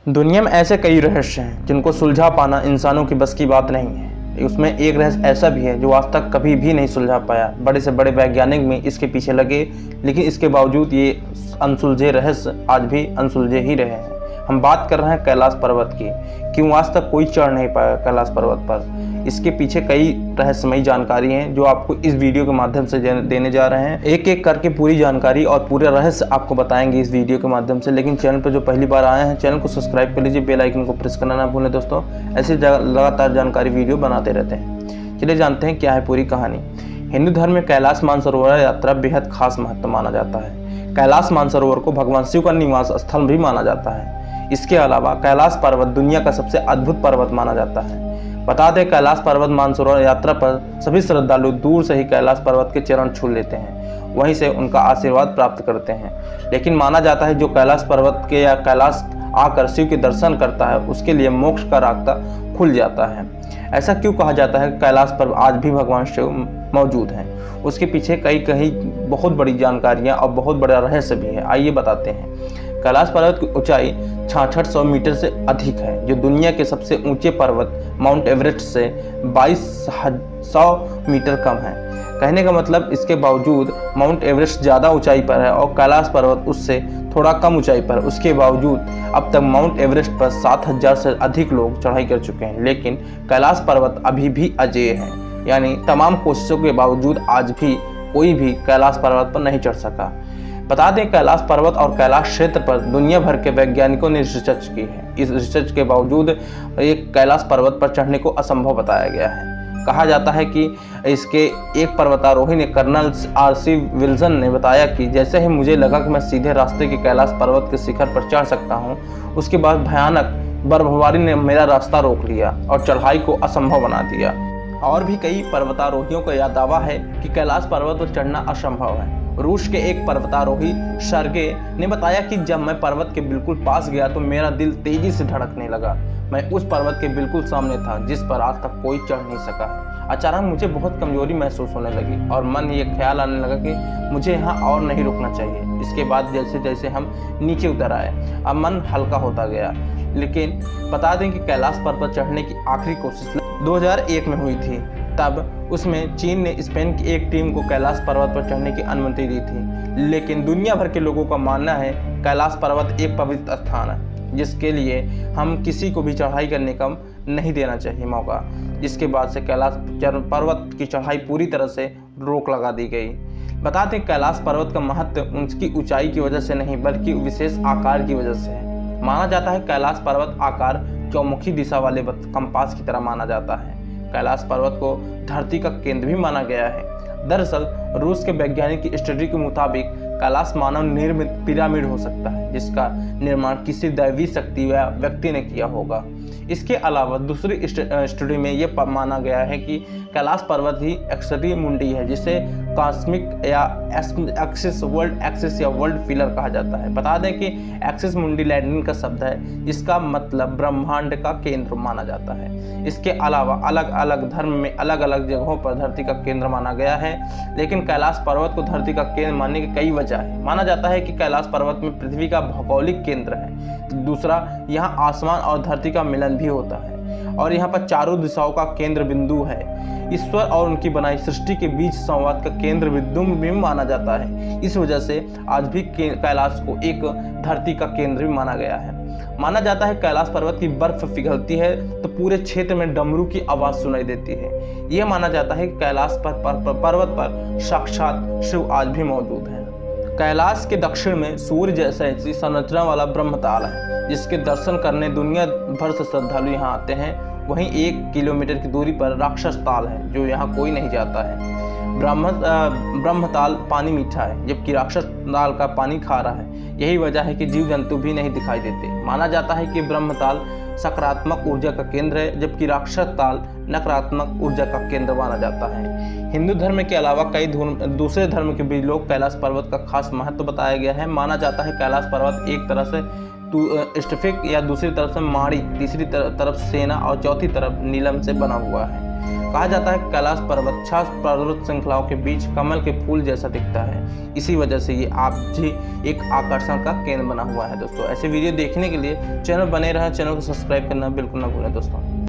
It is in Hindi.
दुनिया में ऐसे कई रहस्य हैं जिनको सुलझा पाना इंसानों की बस की बात नहीं है। उसमें एक रहस्य ऐसा भी है जो आज तक कभी भी नहीं सुलझा पाया। बड़े से बड़े वैज्ञानिक भी इसके पीछे लगे, लेकिन इसके बावजूद ये अनसुलझे रहस्य आज भी अनसुलझे ही रहे हैं। हम बात कर रहे हैं कैलाश पर्वत की। क्यों आज तक कोई चढ़ नहीं पाया कैलाश पर्वत पर? इसके पीछे कई रहस्यमयी जानकारी हैं जो आपको इस वीडियो के माध्यम से देने जा रहे हैं। एक एक करके पूरी जानकारी और पूरे रहस्य आपको बताएंगे इस वीडियो के माध्यम से। लेकिन चैनल पर जो पहली बार आए हैं, चैनल को सब्सक्राइब कर लीजिए, बेल आइकन को प्रेस करना ना भूलें दोस्तों। ऐसे लगातार जानकारी वीडियो बनाते रहते हैं। चलिए जानते हैं क्या है पूरी कहानी। हिंदू धर्म में कैलाश मानसरोवर यात्रा बेहद खास महत्व माना जाता है। कैलाश मानसरोवर को भगवान शिव का निवास स्थल भी माना जाता है। इसके अलावा कैलाश पर्वत दुनिया का सबसे अद्भुत पर्वत माना जाता है। बता दें, कैलाश पर्वत मानसरोवर यात्रा पर सभी श्रद्धालु दूर से ही कैलाश पर्वत के चरण छू लेते हैं, वहीं से उनका आशीर्वाद प्राप्त करते हैं। लेकिन माना जाता है जो कैलाश पर्वत के या कैलाश आकर शिव के दर्शन करता है उसके लिए मोक्ष का रास्ता खुल जाता है। ऐसा क्यों कहा जाता है? कैलाश पर आज भी भगवान शिव मौजूद हैं। उसके पीछे कई बहुत बड़ी जानकारियां और बहुत बड़ा रहस्य भी है। आइए बताते हैं। कैलाश पर्वत की ऊंचाई 6600 मीटर से अधिक है, जो दुनिया के सबसे ऊंचे पर्वत माउंट एवरेस्ट से 2200 मीटर कम है। कहने का मतलब इसके बावजूद माउंट एवरेस्ट ज़्यादा ऊंचाई पर है और कैलाश पर्वत उससे थोड़ा कम ऊंचाई पर। उसके बावजूद अब तक माउंट एवरेस्ट पर 7000 से अधिक लोग चढ़ाई कर चुके हैं, लेकिन कैलाश पर्वत अभी भी अजेय है। यानी तमाम कोशिशों के बावजूद आज भी कोई भी कैलाश पर्वत पर नहीं चढ़ सका। बता दें, कैलाश पर्वत और कैलाश क्षेत्र पर दुनिया भर के वैज्ञानिकों ने रिसर्च की है। इस रिसर्च के बावजूद एक कैलाश पर्वत पर चढ़ने को असंभव बताया गया है। कहा जाता है कि इसके एक पर्वतारोही ने कर्नल आर.सी. विल्सन ने बताया कि जैसे ही मुझे लगा कि मैं सीधे रास्ते के कैलाश पर्वत के शिखर पर चढ़ सकता हूं, उसके बाद भयानक बर्फबारी ने मेरा रास्ता रोक लिया और चढ़ाई को असंभव बना दिया। और भी कई पर्वतारोहियों का यह दावा है कि कैलाश पर्वत पर चढ़ना असंभव है। रूस के एक पर्वतारोही सर्गे ने बताया कि जब मैं पर्वत के बिल्कुल पास गया तो मेरा दिल तेजी से धड़कने लगा। मैं उस पर्वत के बिल्कुल सामने था जिस पर आज तक कोई चढ़ नहीं सका है। अचानक मुझे बहुत कमजोरी महसूस होने लगी और मन ये ख्याल आने लगा कि मुझे यहाँ और नहीं रुकना चाहिए। इसके बाद जैसे जैसे हम नीचे उतर आए, अब मन हल्का होता गया। लेकिन बता दें कि कैलाश पर्वत चढ़ने की आखिरी कोशिश 2001 में हुई थी। तब उसमें चीन ने स्पेन की एक टीम को कैलाश पर्वत पर चढ़ने की अनुमति दी थी। लेकिन दुनिया भर के लोगों का मानना है कैलाश पर्वत एक पवित्र स्थान है, जिसके लिए हम किसी को भी चढ़ाई करने का नहीं देना चाहिए मौका। जिसके बाद से कैलाश पर्वत की चढ़ाई पूरी तरह से रोक लगा दी गई। बताते हैं, कैलाश पर्वत का महत्व उसकी ऊंचाई की वजह से नहीं बल्कि विशेष आकार की वजह से है। माना जाता है कैलाश पर्वत आकार चौमुखी दिशा वाले कंपास की तरह माना जाता है। कैलाश पर्वत को धरती का केंद्र भी माना गया है। दरअसल रूस के वैज्ञानिक की स्टडी के मुताबिक कैलाश मानव निर्मित पिरामिड हो सकता है, जिसका निर्माण किसी दैवी शक्ति या व्यक्ति ने किया होगा। इसके अलावा दूसरी स्टडी में यह माना गया है कि कैलाश पर्वत ही एक्सरी मुंडी है, जिसे कॉस्मिक या एक्सिस वर्ल्ड एक्सिस या वर्ल्ड पिलर कहा जाता है। बता दें कि एक्सिस मुंडी लैटिन का शब्द है, जिसका मतलब ब्रह्मांड का केंद्र माना जाता है। इसके अलावा अलग अलग धर्म में अलग अलग जगहों पर धरती का केंद्र माना गया है, लेकिन कैलाश पर्वत को धरती का केंद्र मानने की कई वजह है। माना जाता है कि कैलाश पर्वत में पृथ्वी का भौगोलिक केंद्र है। दूसरा, यहाँ आसमान और धरती का मिलन भी होता है और यहाँ पर चारों दिशाओं का केंद्र बिंदु है। ईश्वर और उनकी बनाई सृष्टि के बीच संवाद का केंद्र बिंदु भी माना जाता है। इस वजह से आज भी कैलाश को एक धरती का केंद्र भी माना गया है। माना जाता है कैलाश पर्वत की बर्फ पिघलती है तो पूरे क्षेत्र में डमरू की आवाज सुनाई देती है। यह माना जाता है कि कैलाश पर्वत पर साक्षात शिव आज भी मौजूद है। कैलाश के दक्षिण में सूर्य जैसी संरचना वाला ब्रह्मताल है, जिसके दर्शन करने दुनिया भर से श्रद्धालु यहाँ आते हैं। वहीं 1 किलोमीटर की दूरी पर राक्षस ताल है, जो यहाँ कोई नहीं जाता है। ब्रह्मताल पानी मीठा है, जबकि राक्षस ताल का पानी खारा है। यही वजह है कि जीव जंतु भी नहीं दिखाई देते। माना जाता है कि ब्रह्मताल सकारात्मक ऊर्जा का केंद्र है, जबकि राक्षस ताल नकारात्मक ऊर्जा का केंद्र माना जाता है। हिंदू धर्म के अलावा कई दूसरे धर्म के भी लोग कैलाश पर्वत का खास महत्व बताया गया है। माना जाता है कैलाश पर्वत एक तरह से स्टफिक या दूसरी तरफ से माड़ी, तीसरी तरफ सेना और चौथी तरफ नीलम से बना हुआ है। कहा जाता है कि कैलाश पर्वत 6 पर्वत श्रृंखलाओं के बीच कमल के फूल जैसा दिखता है। इसी वजह से ये आप जी एक आकर्षण का केंद्र बना हुआ है। दोस्तों ऐसे वीडियो देखने के लिए चैनल बने रहें, चैनल को सब्सक्राइब करना बिल्कुल ना भूलें दोस्तों।